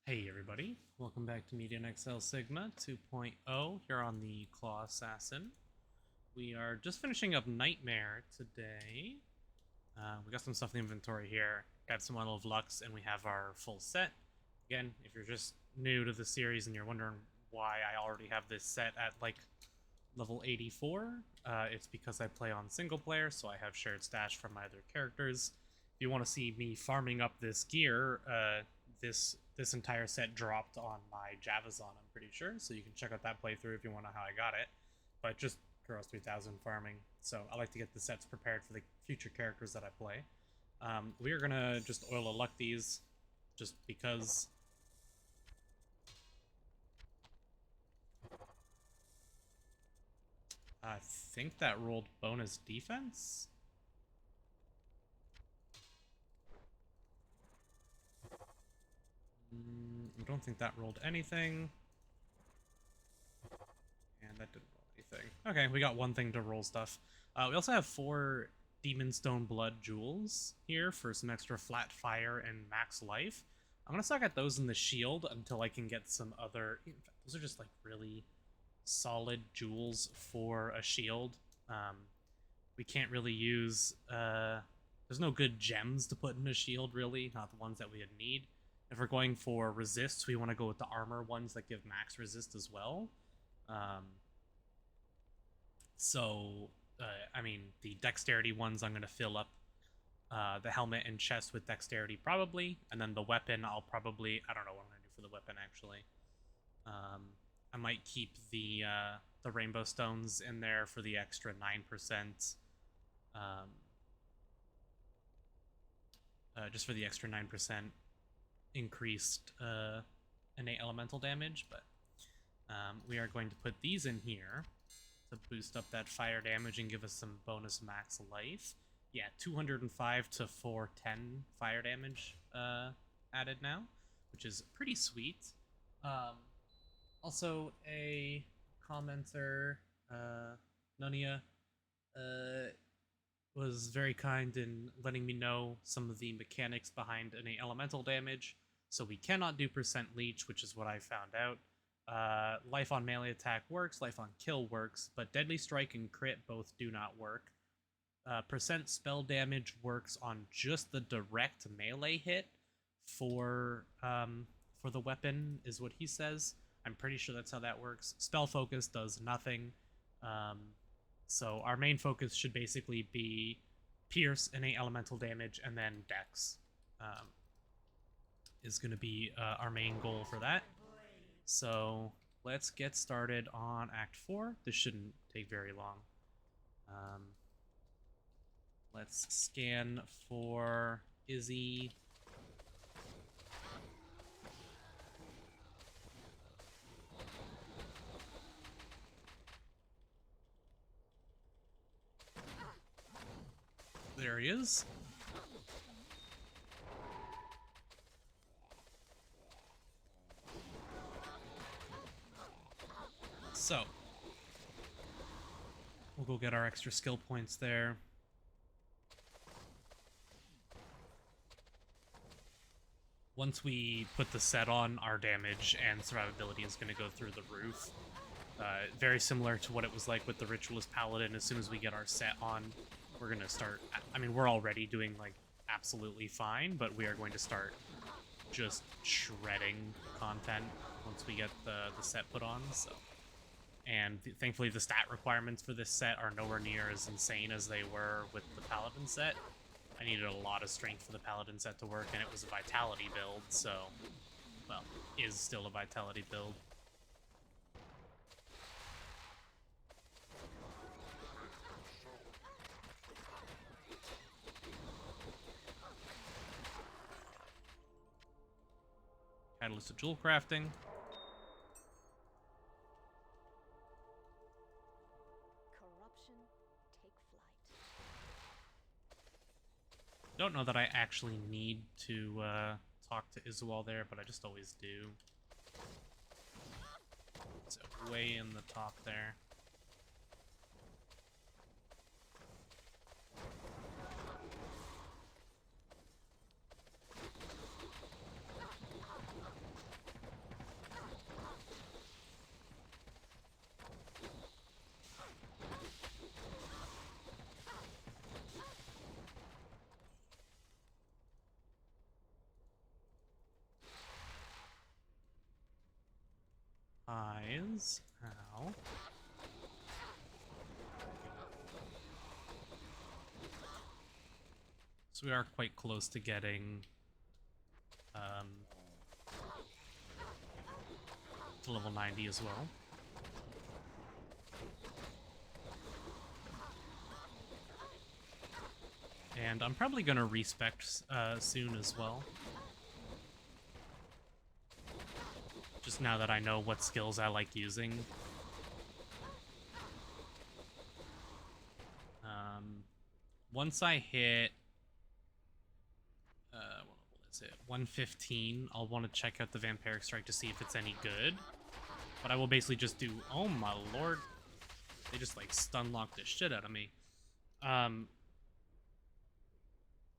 Hey everybody, welcome back to Median XL Sigma 2.0 here on the Claw Assassin. We are just finishing up Nightmare today. We got some stuff in the inventory here, got some Oil of Lux, and we have our full set. Again, if you're just new to the series and you're wondering why I already have this set at like level 84, it's because I play on single player, so I have shared stash from my other characters. If you want to see me farming up this gear, this entire set dropped on my Javazon, I'm pretty sure, so you can check out that playthrough if you want to know how I got it. But just Kuros 3000 farming, so I like to get the sets prepared for the future characters that I play. We are gonna just Oil of Luck these, just because. I think that rolled bonus defense. I don't think that rolled anything. And that didn't roll anything. Okay, we got one thing to roll stuff. We also have 4 Demon Stone Blood Jewels here for some extra flat fire and max life. I'm going to suck at those in the shield until I can get some other... In fact, those are just like really solid jewels for a shield. We can't really use... there's no good gems to put in a shield, really. Not the ones that we would need. If we're going for resists, we want to go with the armor ones that give max resist as well. So, I mean, the dexterity ones I'm going to fill up the helmet and chest with dexterity probably, and then the weapon I'll probably... I don't know what I'm going to do for the weapon, actually. I might keep the rainbow stones in there for the extra 9%. Just for the extra 9% increased innate elemental damage, but we are going to put these in here to boost up that fire damage and give us some bonus max life. Yeah, 205 to 410 fire damage added now, which is pretty sweet. Also, a commenter, Nunia, was very kind in letting me know some of the mechanics behind innate elemental damage. So we cannot do percent leech, which is what I found out. Life on melee attack works, life on kill works, but deadly strike and crit both do not work. Percent spell damage works on just the direct melee hit for the weapon, is what he says. I'm pretty sure that's how that works. Spell focus does nothing. So our main focus should basically be pierce, innate elemental damage, and then dex is going to be our main goal for that. So let's get started on Act 4. This shouldn't take very long. Let's scan for Izzy. There he is. So, we'll go get our extra skill points there. Once we put the set on, our damage and survivability is going to go through the roof. Very similar to what it was like with the Ritualist Paladin. As soon as we get our set on, we're going to start... I mean, we're already doing, like, absolutely fine, but we are going to start just shredding content once we get the set put on, so... And thankfully the stat requirements for this set are nowhere near as insane as they were with the Paladin set. I needed a lot of strength for the Paladin set to work, and it was a Vitality build, so... Well, is still a Vitality build. Catalyst of Jewel Crafting. Don't know that I actually need to talk to Izual there, but I just always do. It's way in the top there. eyes. Ow. So we are quite close to getting to level 90 as well. And I'm probably going to respec soon as well. Just now that I know what skills I like using. Once I hit... what is it? 115, I'll want to check out the Vampiric Strike to see if it's any good. But I will basically just do... Oh my lord. They just, like, stun-locked the shit out of me. I'm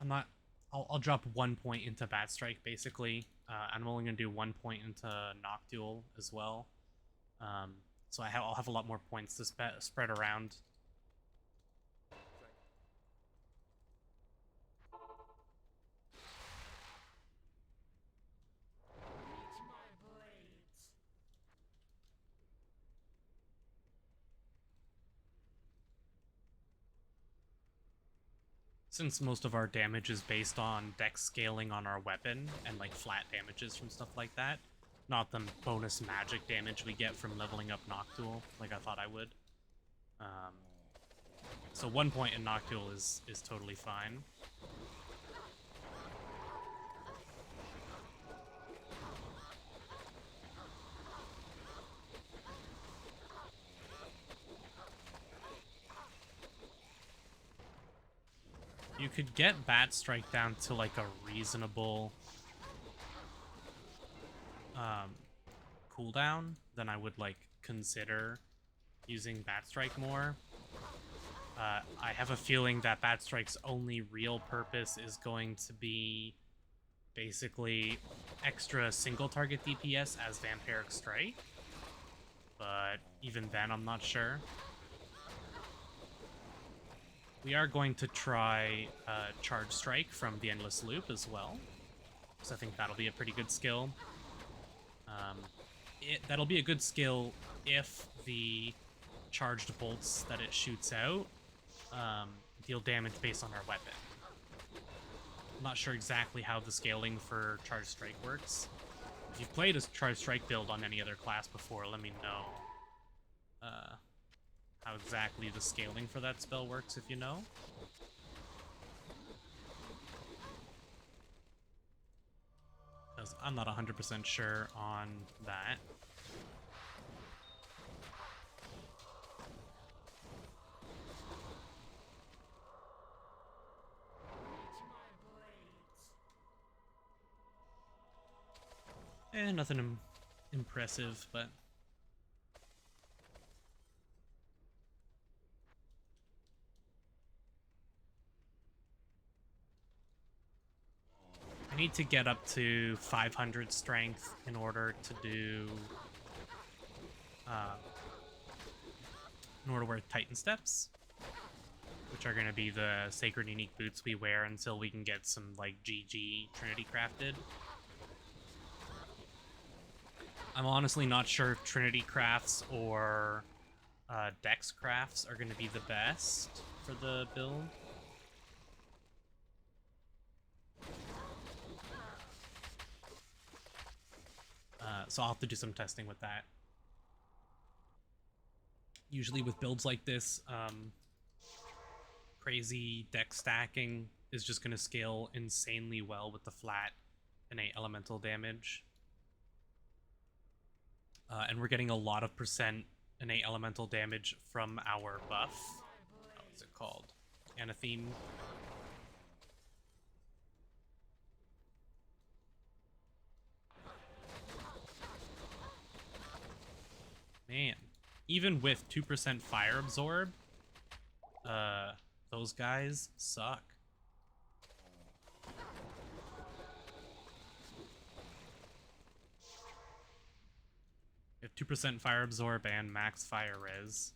not... I'll drop 1 point into Bat Strike, basically. I'm only going to do 1 point into Noctool as well. So I'll have a lot more points to spread around. Since most of our damage is based on dex scaling on our weapon and like flat damages from stuff like that, not the bonus magic damage we get from leveling up Noctool like I thought I would. So 1 point in Noctool is totally fine. You could get Bat Strike down to like a reasonable cooldown, then I would like consider using Bat Strike more. I have a feeling that Bat Strike's only real purpose is going to be basically extra single target DPS as Vampiric Strike, but even then I'm not sure. We are going to try Charge Strike from the Endless Loop as well, so I think that'll be a pretty good skill. That'll be a good skill if the charged bolts that it shoots out deal damage based on our weapon. I'm not sure exactly how the scaling for Charge Strike works. If you've played a Charge Strike build on any other class before, let me know how exactly the scaling for that spell works, if you know. Because I'm not 100% sure on that. Nothing impressive, but... I need to get up to 500 strength in order to do... in order to wear Titan Steps, which are going to be the Sacred Unique Boots we wear until we can get some, like, GG Trinity crafted. I'm honestly not sure if Trinity crafts or Dex crafts are going to be the best for the build. So I'll have to do some testing with that. Usually with builds like this, crazy Dex stacking is just going to scale insanely well with the flat innate elemental damage. And we're getting a lot of percent innate elemental damage from our buff. What's it called? Anatheme. Man, even with 2% fire absorb, those guys suck. If 2% fire absorb and max fire res.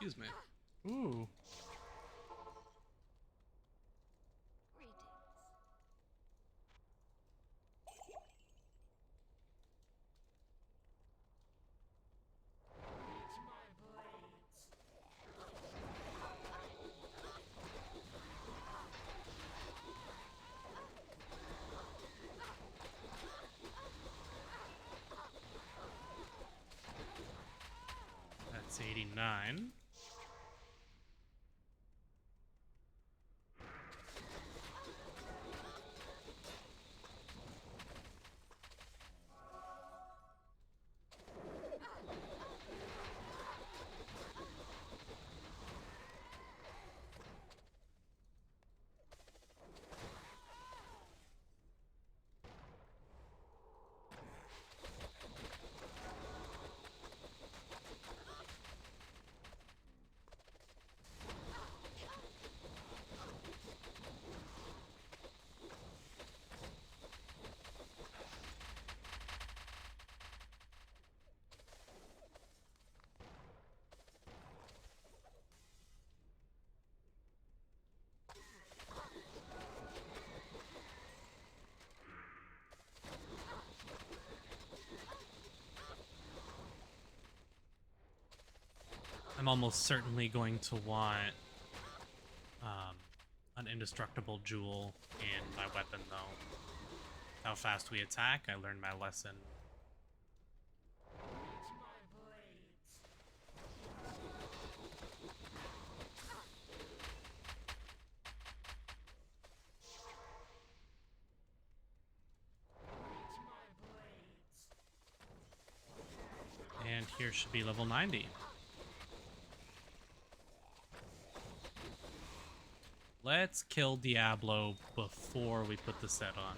Excuse me. Ooh. That's 89. I'm almost certainly going to want an indestructible jewel in my weapon, though. How fast we attack, I learned my lesson. And here should be level 90. Let's kill Diablo before we put the set on.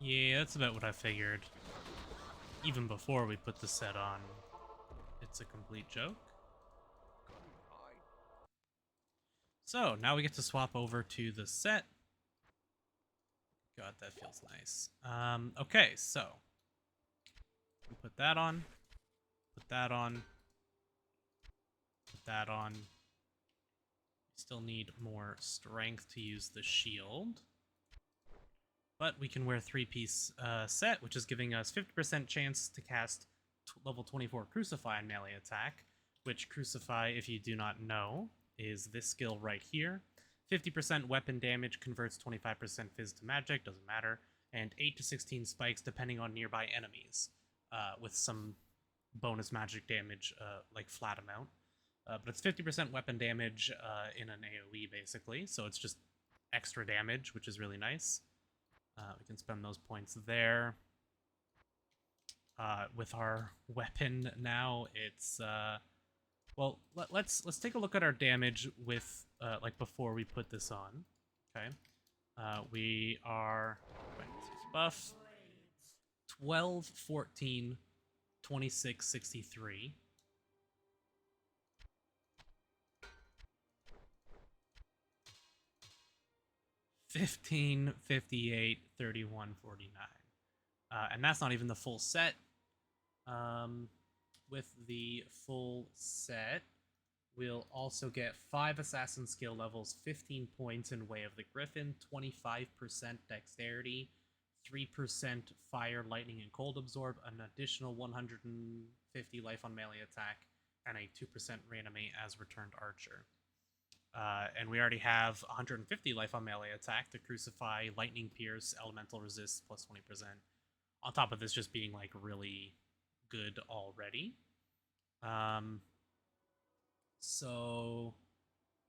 Yeah, that's about what I figured. Even before we put the set on, it's a complete joke. So, now we get to swap over to the set. God, that feels nice. Okay, so. We put that on. Put that on. Put that on. We still need more strength to use the shield. But we can wear 3-piece set, which is giving us 50% chance to cast level 24 Crucify on melee attack, which Crucify, if you do not know, is this skill right here. 50% weapon damage converts 25% phys to magic, doesn't matter, and 8 to 16 spikes depending on nearby enemies, with some bonus magic damage, like flat amount. But it's 50% weapon damage in an AoE, basically, so it's just extra damage, which is really nice. We can spend those points there. With our weapon now, it's well. Let's take a look at our damage with like before we put this on. Okay, we are buff 12, 14, 26, 63. 15, 58, 31, 49. And that's not even the full set. With the full set, we'll also get 5 assassin skill levels, 15 points in Way of the Griffin, 25% dexterity, 3% fire, lightning, and cold absorb, an additional 150 life on melee attack, and a 2% reanimate as returned archer. And we already have 150 life on melee attack to Crucify, Lightning Pierce, Elemental Resist plus 20%. On top of this just being like really good already. So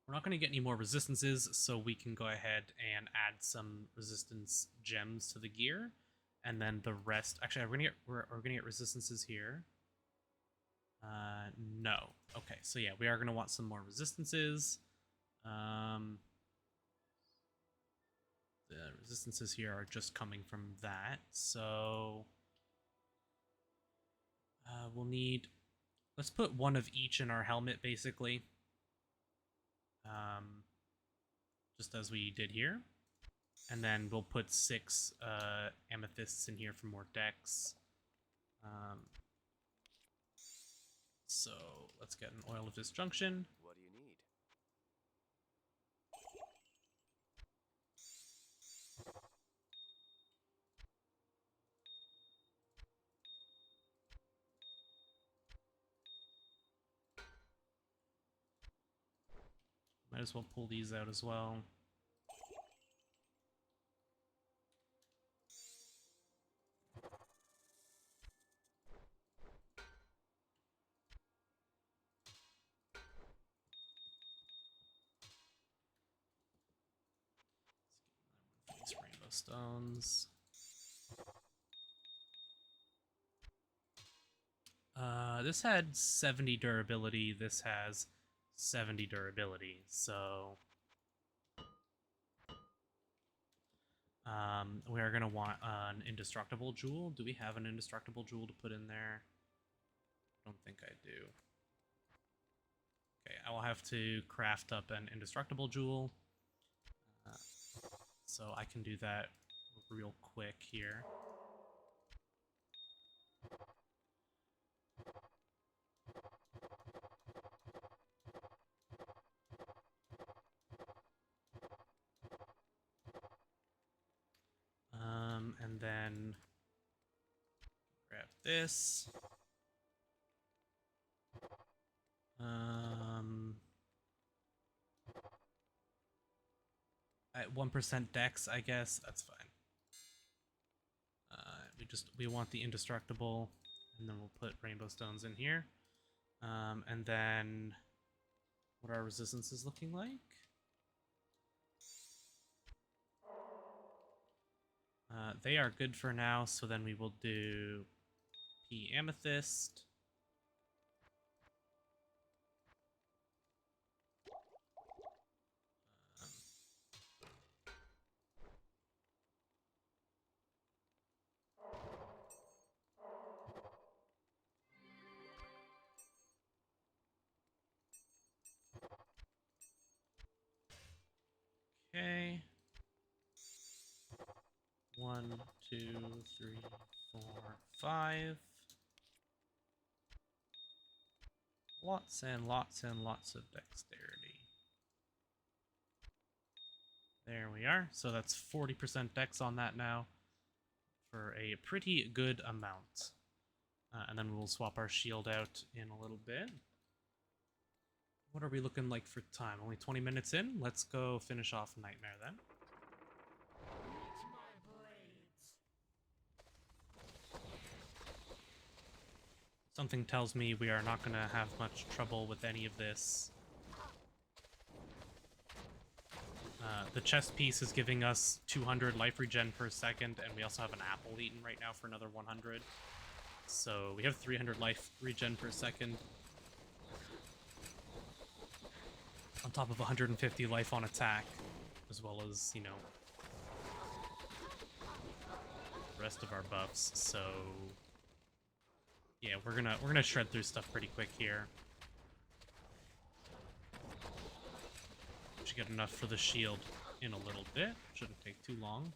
we're not going to get any more resistances, so we can go ahead and add some resistance gems to the gear. And then the rest, actually, we're gonna get resistances here. No. Okay, so yeah, we are gonna want some more resistances. The resistances here are just coming from that, so we'll need. Let's put one of each in our helmet, basically. Just as we did here. And then we'll put 6 amethysts in here for more dex. So let's get an Oil of Disjunction. What do you need? Might as well pull these out as well. These rainbow stones. This had 70 durability. This has 70 durability. So we are going to want an indestructible jewel. Do we have an indestructible jewel to put in there? I don't think I do. Okay, I will have to craft up an indestructible jewel. So I can do that real quick here. And then grab this. At 1% dex, I guess that's fine. We want the indestructible, and then we'll put rainbow stones in here. And then what our resistance is looking like. They are good for now, so then we will do P amethyst. Okay. 1, 2, 3, 4, 5. Lots and lots and lots of dexterity. There we are. So that's 40% dex on that now for a pretty good amount. And then we'll swap our shield out in a little bit. What are we looking like for time? Only 20 minutes in? Let's go finish off Nightmare then. Something tells me we are not going to have much trouble with any of this. The chest piece is giving us 200 life regen per second, and we also have an apple eaten right now for another 100. So we have 300 life regen per second. On top of 150 life on attack, as well as, you know, the rest of our buffs. So yeah, we're gonna shred through stuff pretty quick here. Should get enough for the shield in a little bit. Shouldn't take too long.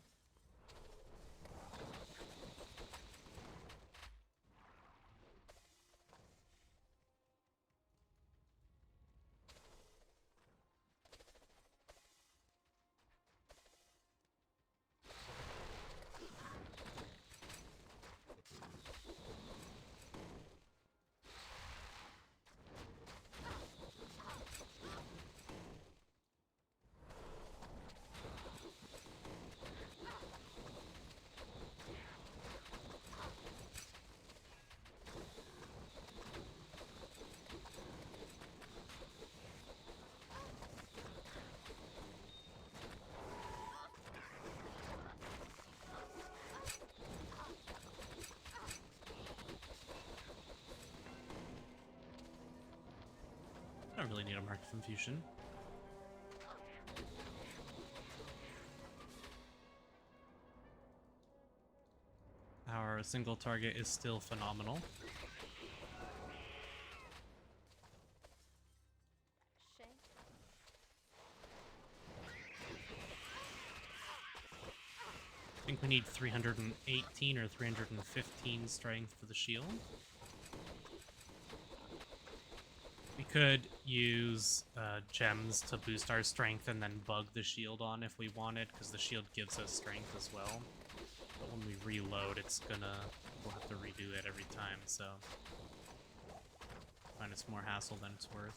I don't really need a Mark of Infusion. Our single target is still phenomenal. I think we need 318 or 315 strength for the shield. We could use gems to boost our strength and then bug the shield on if we wanted, because the shield gives us strength as well. But when we reload, we'll have to redo it every time, so I find it's more hassle than it's worth.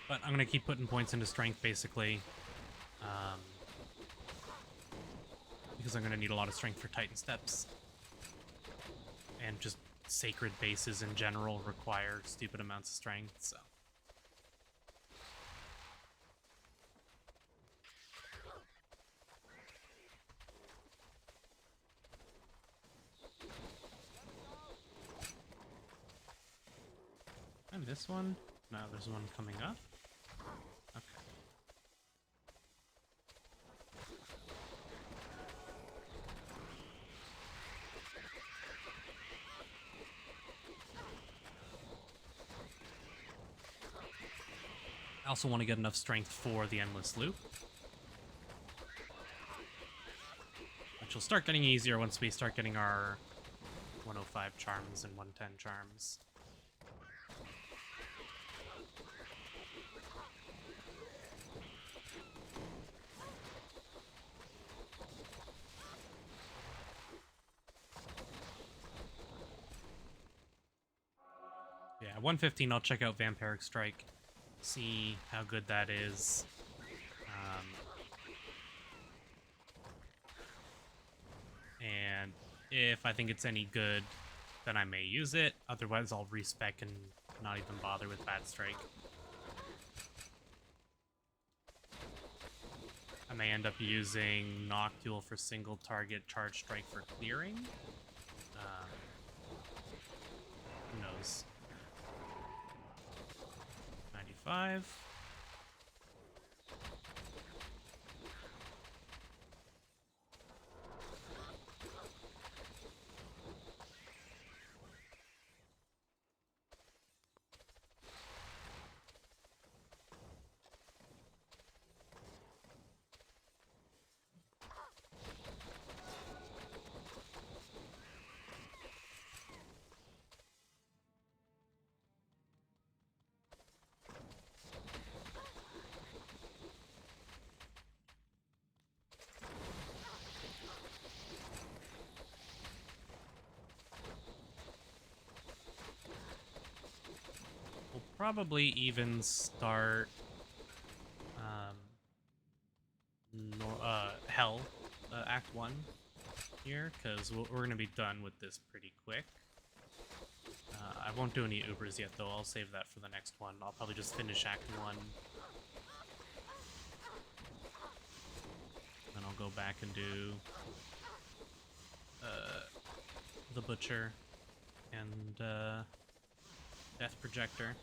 But I'm gonna keep putting points into strength, basically. Because I'm gonna need a lot of strength for Titan Steps. And just sacred bases in general require stupid amounts of strength, so. And this one? No, there's one coming up. Okay. I also want to get enough strength for the Endless Loop, which will start getting easier once we start getting our 105 charms and 110 charms. Yeah, 115, I'll check out Vampiric Strike, see how good that is. And if I think it's any good, then I may use it. Otherwise, I'll respec and not even bother with Bat Strike. I may end up using Noctule for single target, Charge Strike for clearing. Who knows? 95. Probably even start Hell, Act 1 here, because we're going to be done with this pretty quick. I won't do any Ubers yet, though. I'll save that for the next one. I'll probably just finish Act 1. Then I'll go back and do the Butcher and Death Projector.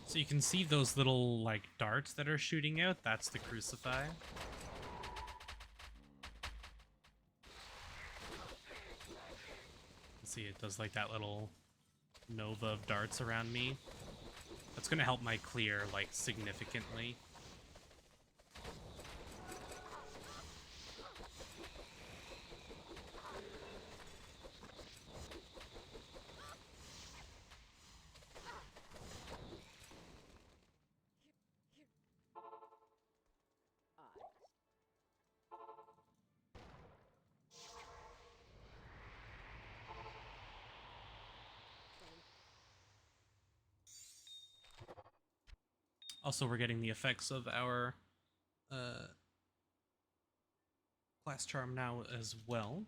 So you can see those little, like, darts that are shooting out. That's the Crucify. See, it does like that little nova of darts around me. That's gonna help my clear, like, significantly. Also, we're getting the effects of our class charm now as well.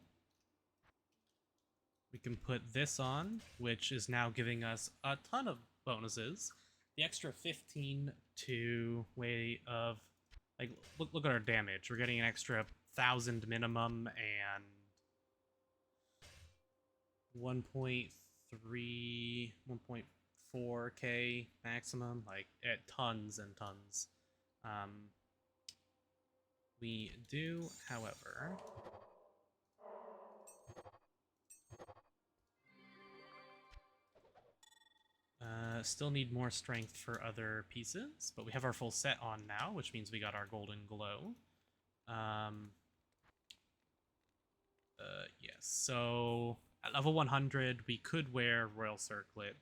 We can put this on, which is now giving us a ton of bonuses. The extra 15 to way of, like, look at our damage. We're getting an extra 1,000 minimum and 1.3, 1.4k maximum, like at tons and tons. We do, however, still need more strength for other pieces, but we have our full set on now, which means we got our golden glow. Yes, so at level 100, we could wear Royal Circlet.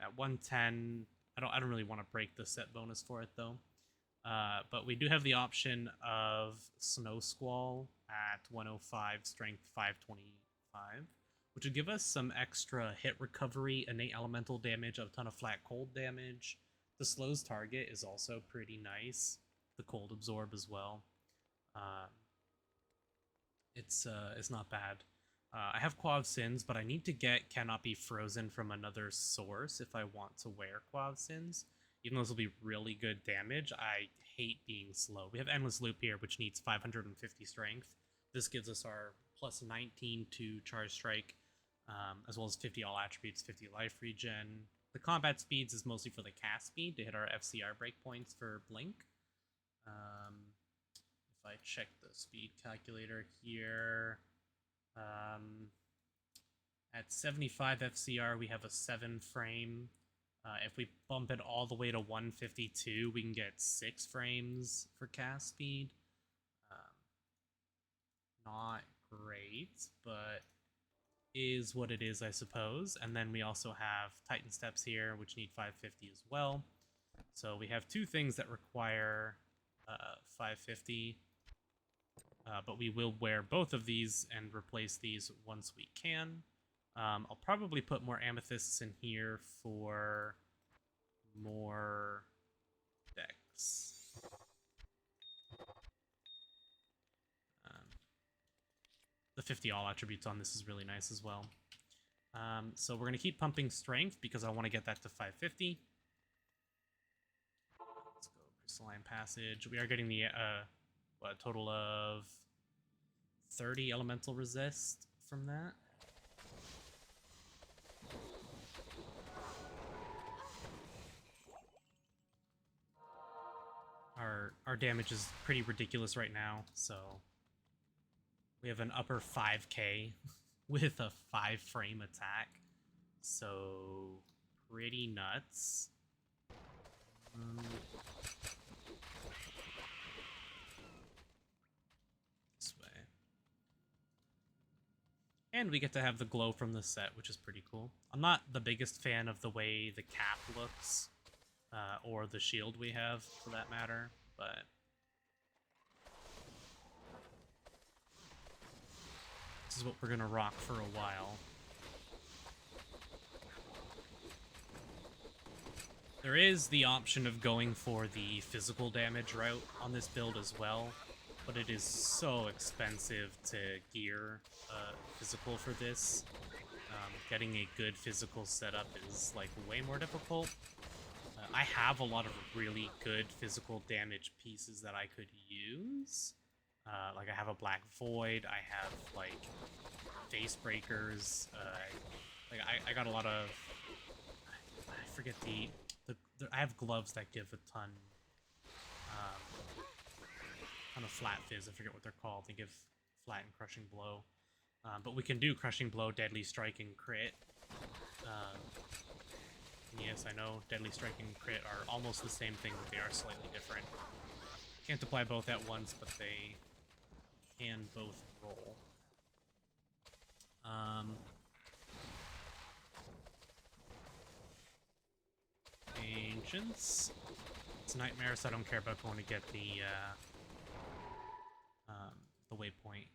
At 110, I don't really want to break the set bonus for it though. But we do have the option of Snow Squall at 105, Strength 525, which would give us some extra hit recovery, innate elemental damage, a ton of flat cold damage. The slows target is also pretty nice. The cold absorb as well. It's not bad. I have Quav Sins, but I need to get Cannot Be Frozen from another source if I want to wear Quav Sins. Even though this will be really good damage, I hate being slow. We have Endless Loop here, which needs 550 strength. This gives us our plus 19 to Charge Strike, as well as 50 all attributes, 50 life regen. The combat speeds is mostly for the cast speed to hit our FCR breakpoints for Blink. If I check the speed calculator here, at 75 FCR, we have a 7 frame. If we bump it all the way to 152, we can get 6 frames for cast speed. Not great, but is what it is, I suppose. And then we also have Titan Steps here, which need 550 as well. So we have two things that require 550. But we will wear both of these and replace these once we can. I'll probably put more amethysts in here for more decks. The 50 all attributes on this is really nice as well. So we're going to keep pumping strength because I want to get that to 550. Let's go Crystalline Passage. We are getting the a total of 30 elemental resist from that. Our damage is pretty ridiculous right now, so we have an upper 5k with a 5 frame attack, so pretty nuts. This way. And we get to have the glow from the set, which is pretty cool. I'm not the biggest fan of the way the cap looks, or the shield we have, for that matter, but this is what we're gonna rock for a while. There is the option of going for the physical damage route on this build as well, but it is so expensive to gear physical for this. Getting a good physical setup is like way more difficult. I have a lot of really good physical damage pieces that I could use. Like I have a Black Void, I have like Face Breakers, like I got a lot of, I forget I have gloves that give a ton of flat fizz. I forget what they're called. They give flat and crushing blow. But we can do Crushing Blow, Deadly Strike, and Crit. Yes, I know Deadly Strike and Crit are almost the same thing, but they are slightly different. Can't apply both at once, but they can both roll. Ancients. It's Nightmare, so I don't care about going to get the waypoint.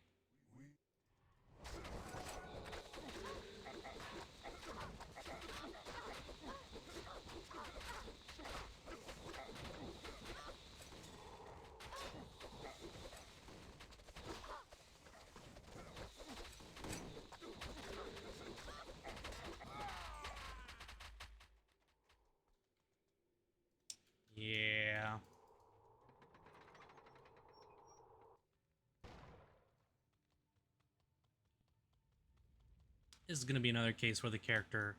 Yeah. This is going to be another case where the character,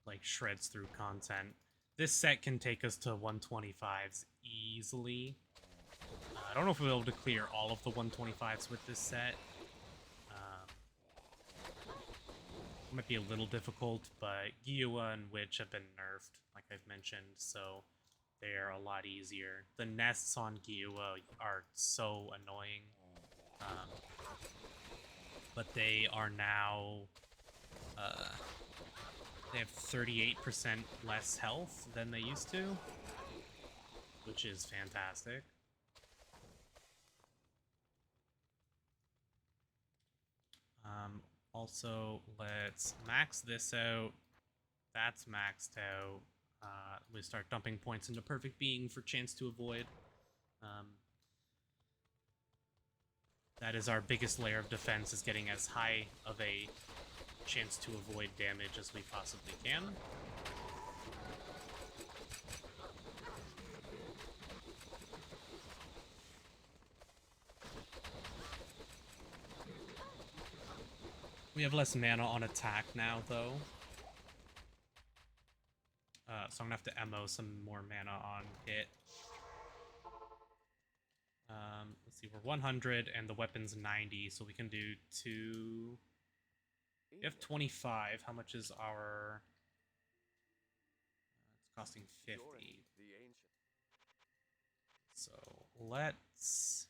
like, shreds through content. This set can take us to 125s easily. I don't know if we'll be able to clear all of the 125s with this set. It might be a little difficult, but Giyuwa and Witch have been nerfed, like I've mentioned, so they're a lot easier. The nests on Giyuwa are so annoying. But they are now... they have 38% less health than they used to, which is fantastic. Also, let's max this out. That's maxed out. We start dumping points into Perfect Being for chance to avoid. That is our biggest layer of defense, is getting as high of a chance to avoid damage as we possibly can. We have less mana on attack now, though. So I'm gonna have to MO some more mana on hit. Let's see, we're 100 and the weapon's 90, so we can do 2... We have 25. How much is our... it's costing 50. So let's...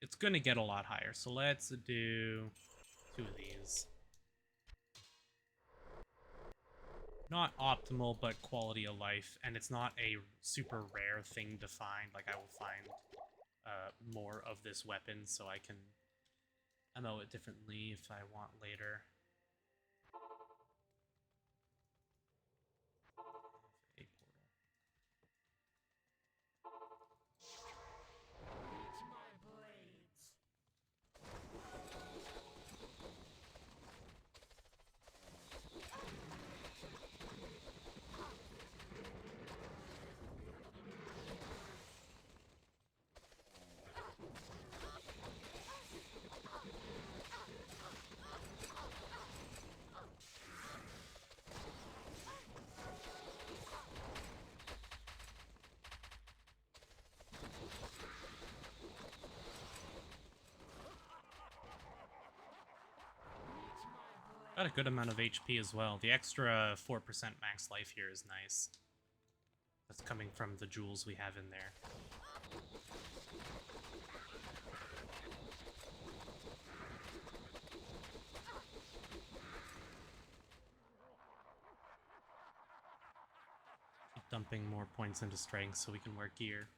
It's gonna get a lot higher, so let's do 2 of these. Not optimal, but quality of life, and it's not a super rare thing to find. Like, I will find more of this weapon, so I can MO it differently if I want later. Got a good amount of HP as well. The extra 4% max life here is nice. That's coming from the jewels we have in there. Keep dumping more points into strength so we can wear gear.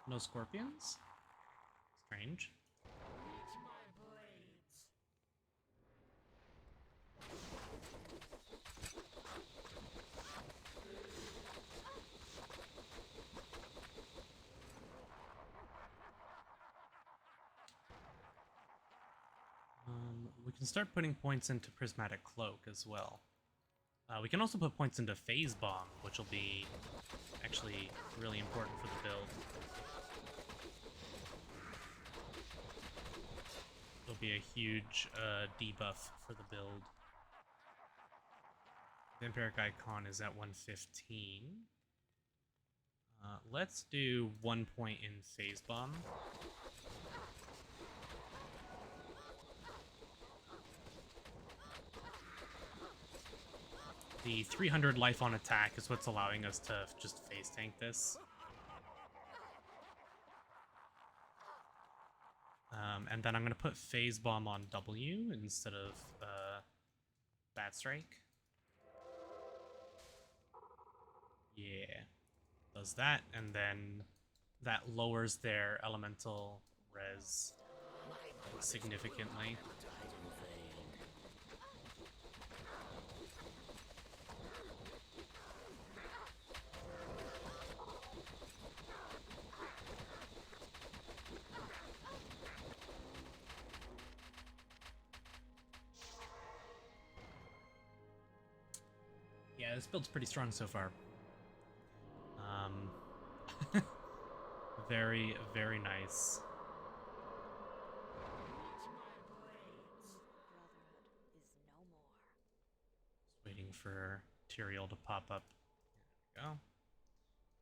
No scorpions? Strange. We can start putting points into Prismatic Cloak as well. We can also put points into Phase Bomb, which will be actually really important for the build. It'll be a huge debuff for the build. Vampiric Icon is at 115. Let's do 1 point in Phase Bomb. The 300 life on attack is what's allowing us to just phase tank this. And then I'm going to put Phase Bomb on W instead of Bat Strike. Yeah. Does that, and then that lowers their elemental res significantly. Yeah, this build's pretty strong so far. Very, very nice. Just waiting for Tyrael to pop up. There we go.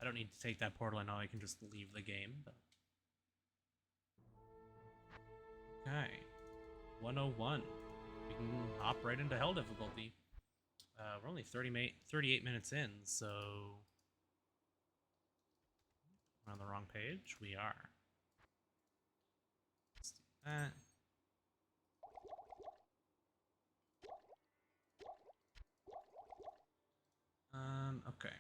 I don't need to take that portal. I know I can just leave the game. But... Okay. 101. We can hop right into hell difficulty. We're only 38 minutes in, so... We're on the wrong page. We are. Let's do that. Okay.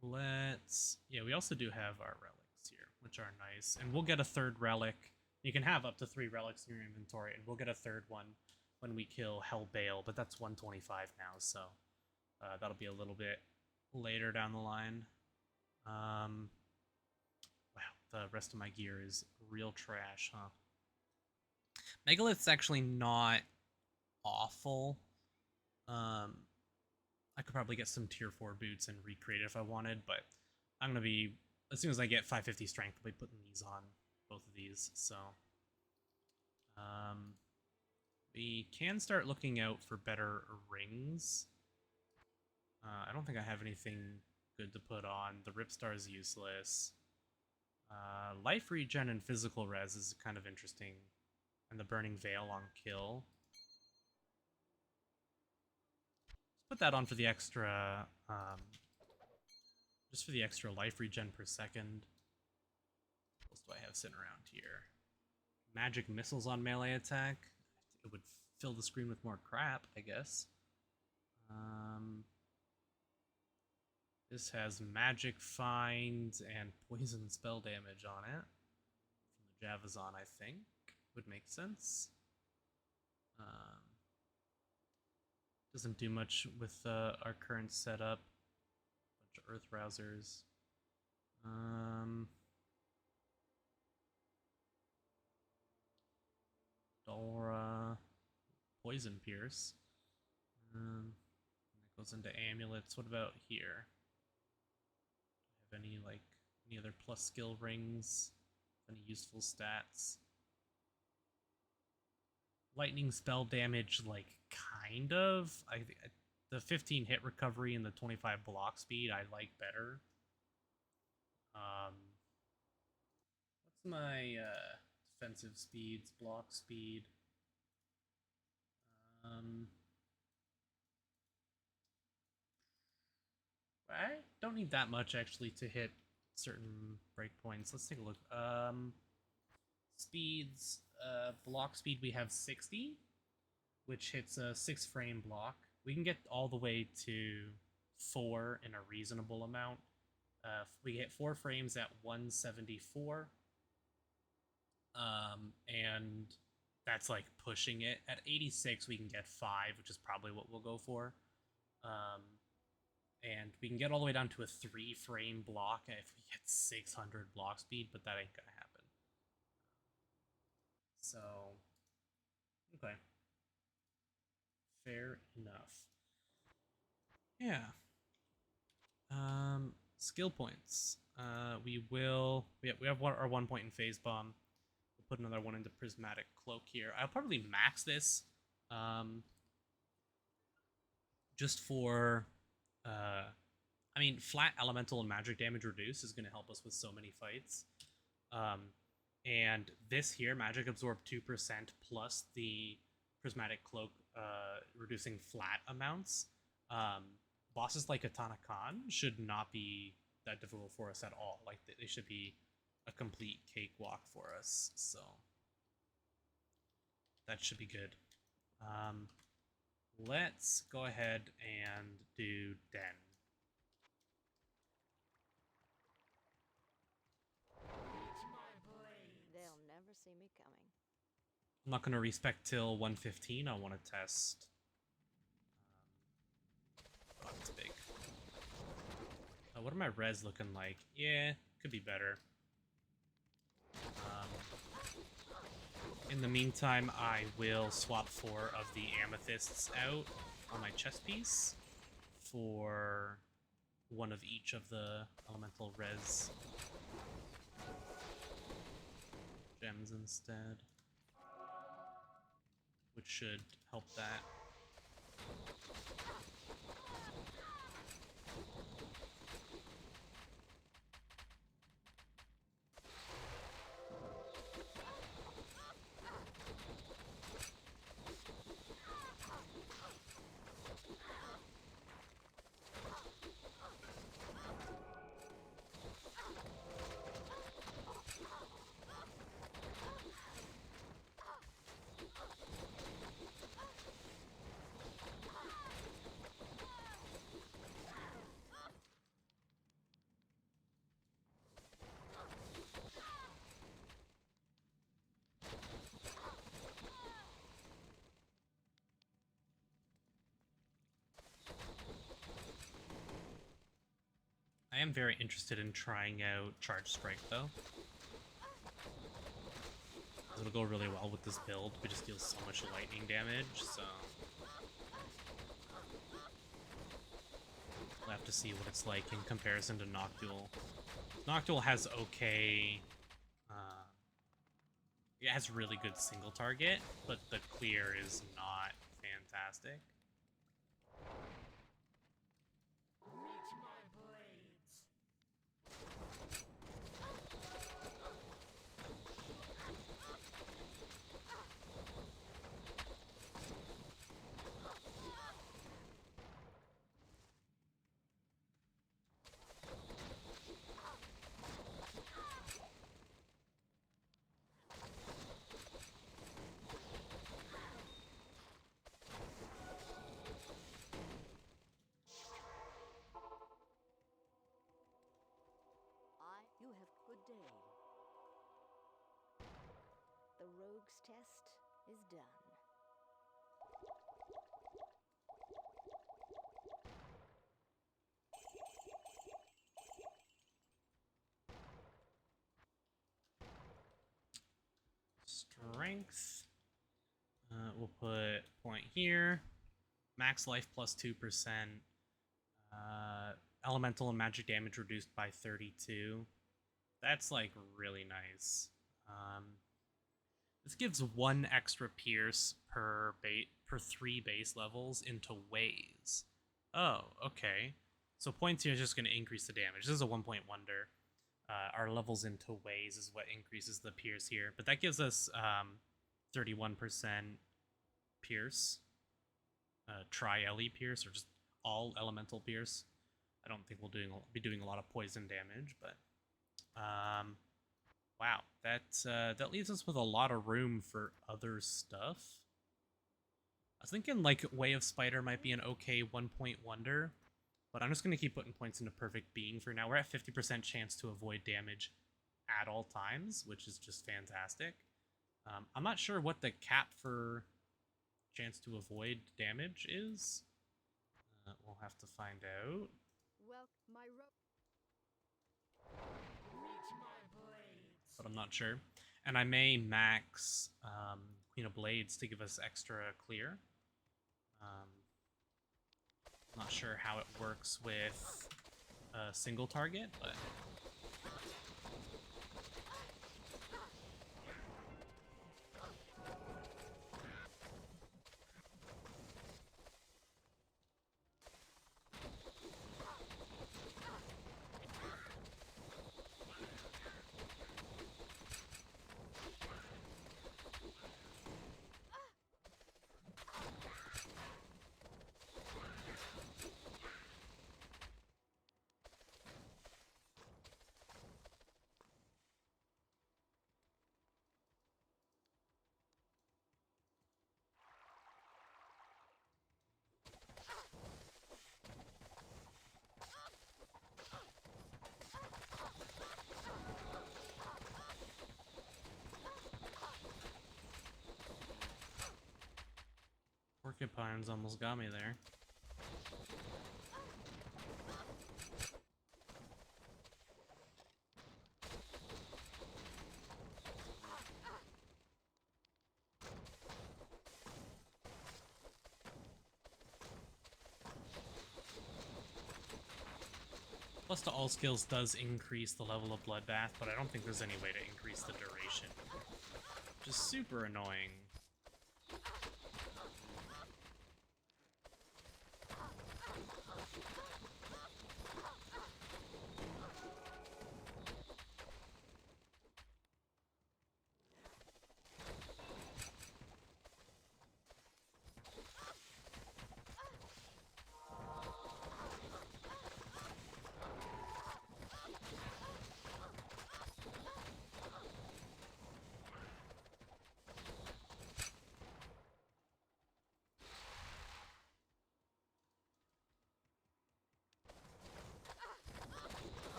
Let's... Yeah, we also do have our relics here, which are nice. And we'll get a third relic. You can have up to 3 relics in your inventory, and we'll get a third one when we kill Hellbale, but that's 125 now, so that'll be a little bit later down the line. Wow, the rest of my gear is real trash, huh? Megalith's actually not awful. I could probably get some tier 4 boots and recreate it if I wanted, but I'm going to be, as soon as I get 550 strength, I'll be putting these on, both of these, so... we can start looking out for better rings. I don't think I have anything good to put on. The Ripstar is useless. Life regen and physical res is kind of interesting. And the Burning Veil on kill. Let's put that on for the extra... just for the extra life regen per second. What else do I have sitting around here? Magic missiles on melee attack. It would fill the screen with more crap, I guess. This has magic find and poison spell damage on it. From the Javazon, I think. Would make sense. Doesn't do much with our current setup. Bunch of Earth Rousers. Dora, Poison Pierce. That goes into amulets. What about here? Do I have any other plus skill rings? Any useful stats? Lightning spell damage, kind of. The 15 hit recovery and the 25 block speed I like better. What's my defensive speeds, block speed? I don't need that much actually to hit certain breakpoints. Let's take a look. Speeds, block speed we have 60, which hits a 6 frame block. We can get all the way to 4 in a reasonable amount. We hit 4 frames at 174. And that's like pushing it. At 86 we can get 5, which is probably what we'll go for. And we can get all the way down to a 3 frame block if we get 600 block speed, but that ain't gonna happen. So, okay. Fair enough. Yeah. Skill points. We have our 1 point in Phase Bomb. We'll put another one into Prismatic Cloak here. I'll probably max this. just for, I mean, flat elemental and magic damage reduce is going to help us with so many fights. And this here, magic absorb 2% plus the prismatic cloak reducing flat amounts. Bosses like Katana Khan should not be that difficult for us at all. Like, they should be a complete cakewalk for us. So that should be good. Let's go ahead and do Den. They'll never see me coming. I'm not going to respec till 115. I want to test. Oh, it's big. What are my res looking like? Yeah, could be better. In the meantime, I will swap 4 of the amethysts out on my chest piece for one of each of the elemental res gems instead, which should help that. I am very interested in trying out Charge Strike, though. It'll go really well with this build. We just deal so much lightning damage, so... we'll have to see what it's like in comparison to Noctool. Noctool has okay... it has really good single target, but the clear is not fantastic. You have good day. The rogue's test is done. Strength. We'll put point here. Max life plus 2%. Elemental and magic damage reduced by 32. That's like really nice. This gives 1 extra pierce per 3 base levels into ways. Oh, okay. So points here is just going to increase the damage. This is a 1-point wonder. Our levels into ways is what increases the pierce here, but that gives us 31% pierce, tri-ele pierce, or just all elemental pierce. I don't think we'll be doing a lot of poison damage, but wow, that leaves us with a lot of room for other stuff. I was thinking like Way of Spider might be an okay 1-point wonder, but I'm just going to keep putting points into Perfect Being for now. We're at 50% chance to avoid damage at all times, which is just fantastic. I'm not sure what the cap for chance to avoid damage is. We'll have to find out. Well, But I'm not sure. And I may max Queen of Blades to give us extra clear. Not sure how it works with a single target, but... Porcupines almost got me there. Plus, the all skills does increase the level of Bloodbath, but I don't think there's any way to increase the duration. Just super annoying.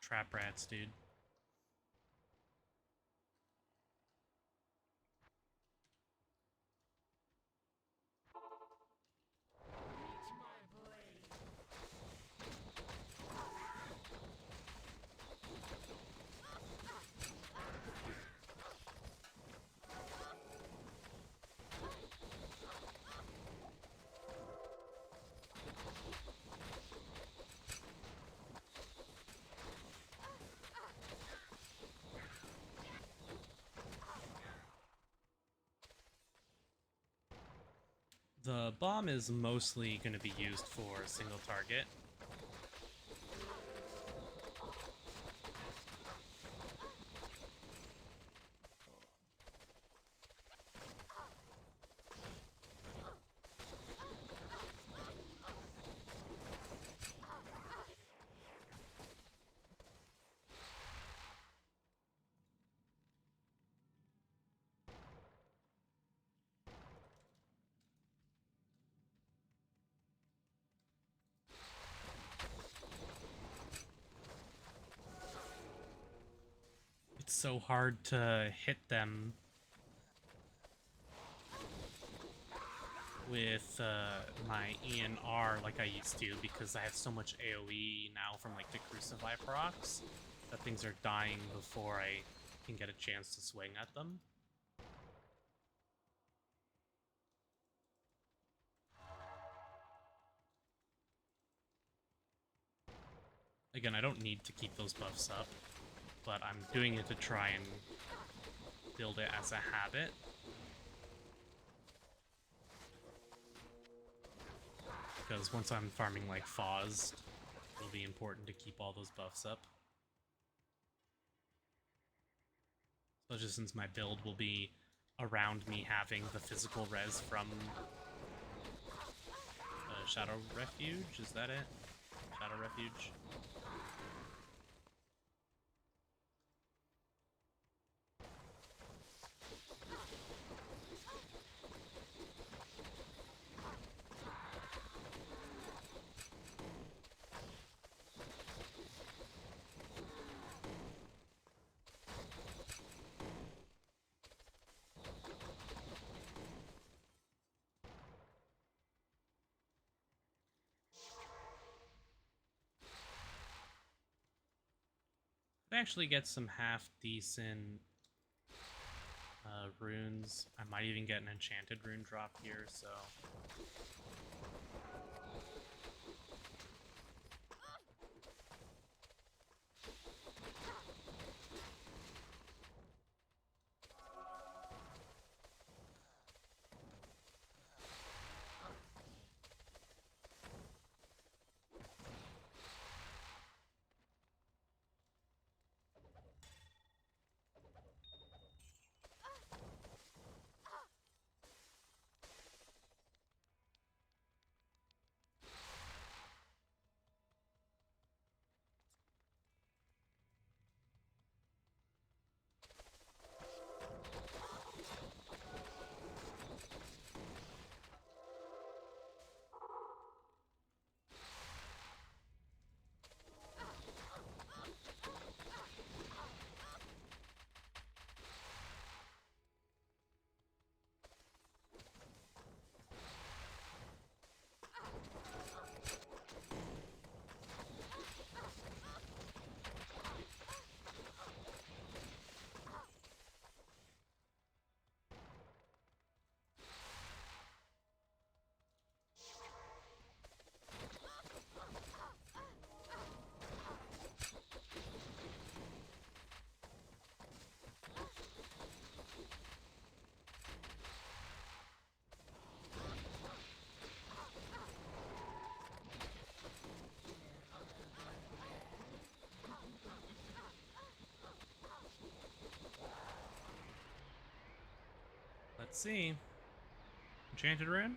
Trap rats, dude. The bomb is mostly going to be used for single target. It's so hard to hit them with my ENR like I used to, because I have so much AoE now from like the Crucify procs that things are dying before I can get a chance to swing at them. Again, I don't need to keep those buffs up, but I'm doing it to try and build it as a habit. Because once I'm farming like Foz, it'll be important to keep all those buffs up. Especially since my build will be around me having the physical res from Shadow Refuge, is that it? Shadow Refuge? I actually get some half-decent runes. I might even get an enchanted rune drop here, so... Let's see. Enchanted rune?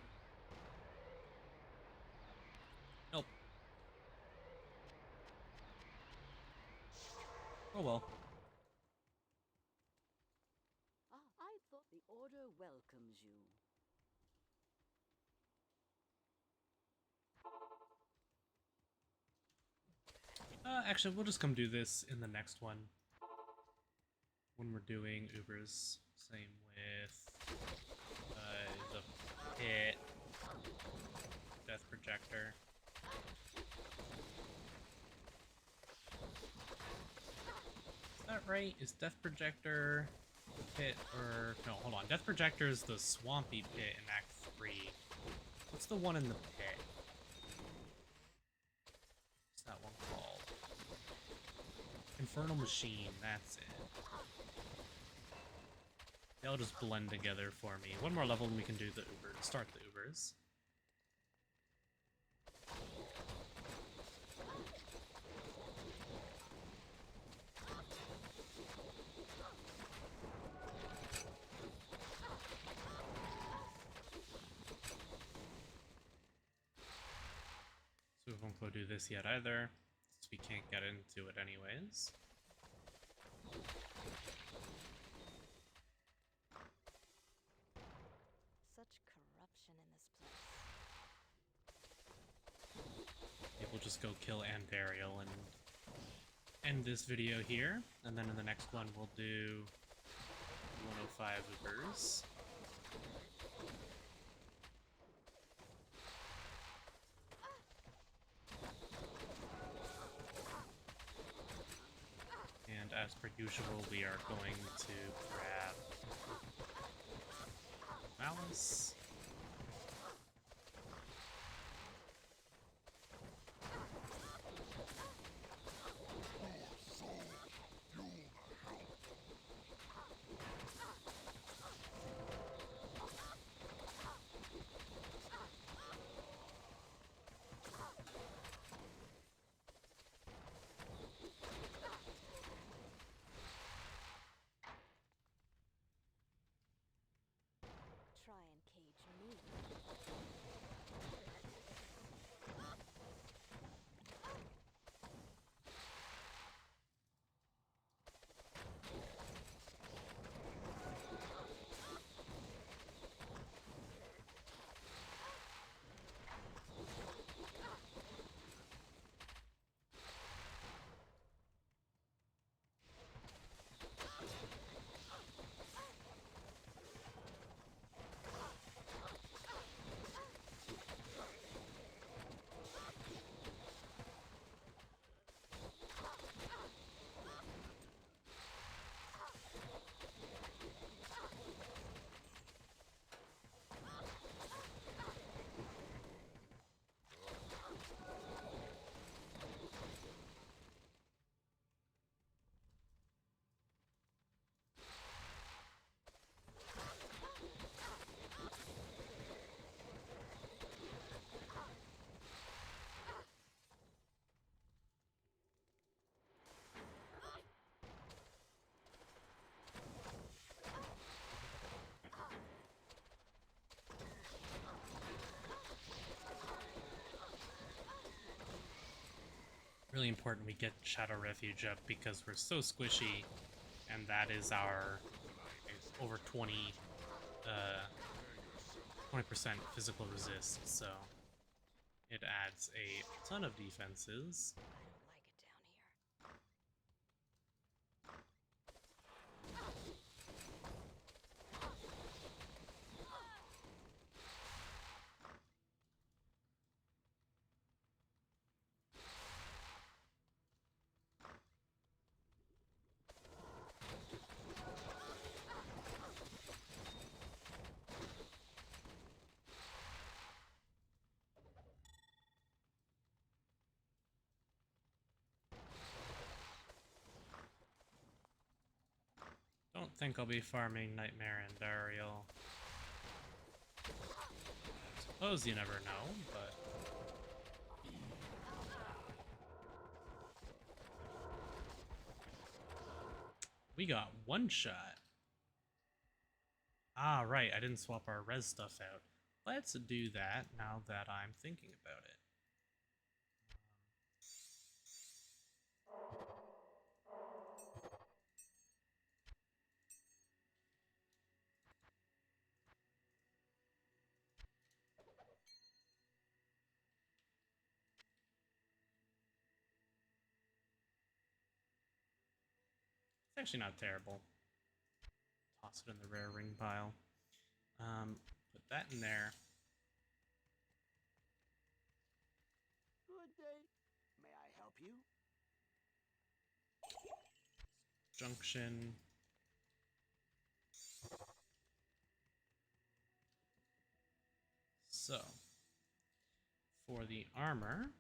Nope. Oh well. I thought the order welcomes you. Actually, we'll just come do this in the next one. When we're doing Ubers. Same with the pit. Death projector. Is that right? Is Death projector the pit or no, hold on. Death projector is the swampy pit in Act 3. What's the one in the pit? What's that one called? Infernal Machine, that's it. They'll just blend together for me. One more level and we can do the Uber. Start the Ubers. So we won't go do this yet either, since we can't get into it anyways. Such corruption in this place. Yeah, we'll just go kill Andariel and end this video here, and then in the next one we'll do 105 Ubers. And as per usual, we are going to grab Malice. Try and cage me. Really important we get Shadow Refuge up because we're so squishy, and that is our over 20% physical resist, so it adds a ton of defenses. I don't like it down here. Don't think I'll be farming Nightmare and Ariel. Suppose you never know, but we got one shot. Ah, right, I didn't swap our res stuff out. Let's do that now that I'm thinking about it. It's actually not terrible. Toss it in the rare ring pile. Put that in there. Good day. May I help you? Junction. So, for the armor,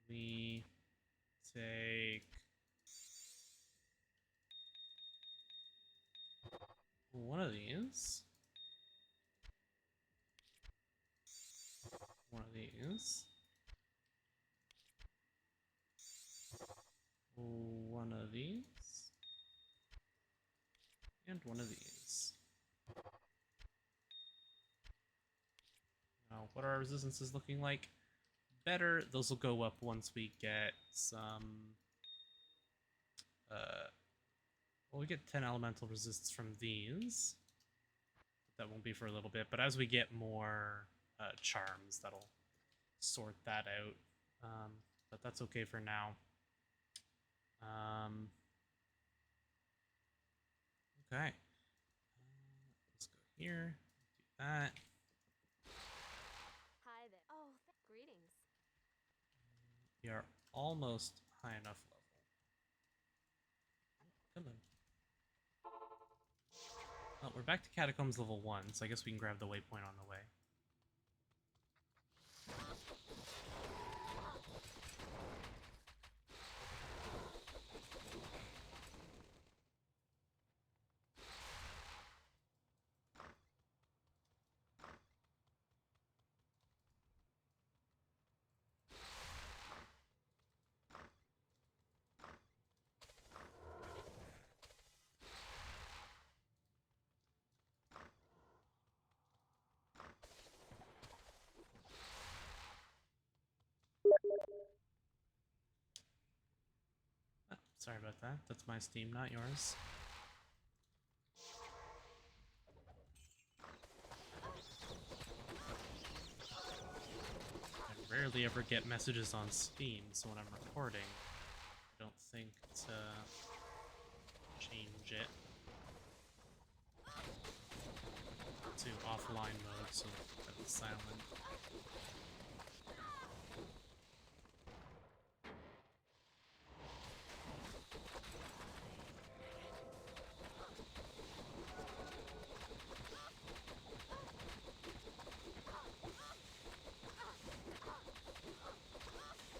we take one of these, one of these, one of these, and one of these. Now, what are our resistances looking like? Better. Those will go up once we get some. Well, we get 10 elemental resistance from these. That won't be for a little bit, but as we get more charms, that'll sort that out. But that's okay for now. Okay. Let's go here. Do that. Hi there. Oh, greetings. We are almost high enough level. Come on. Oh, we're back to Catacombs level 1, so I guess we can grab the waypoint on the way. Oh, sorry about that. That's my Steam, not yours. I rarely ever get messages on Steam, so when I'm recording, I don't think to change it to offline mode so that it's silent.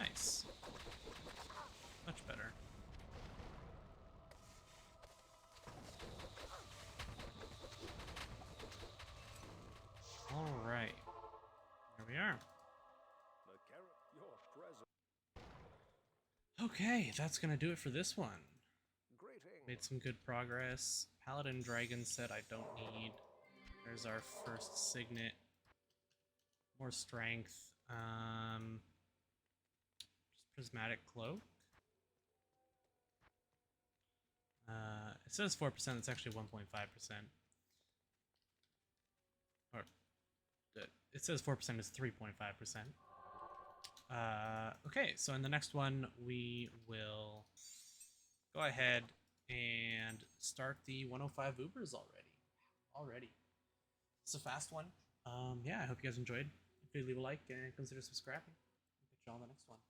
Nice. Much better. Alright. Here we are. Your present. Okay, that's gonna do it for this one. Greetings. Made some good progress. Paladin Dragon set I don't need. There's our first signet. More strength. Just prismatic cloak. It says 4%, it's actually 1.5%. Or it says 4% is 3.5%. Okay, so in the next one we will go ahead and start the 105 Ubers already. It's a fast one. Yeah, I hope you guys enjoyed. If you leave a like and consider subscribing. I'll catch you all in the next one.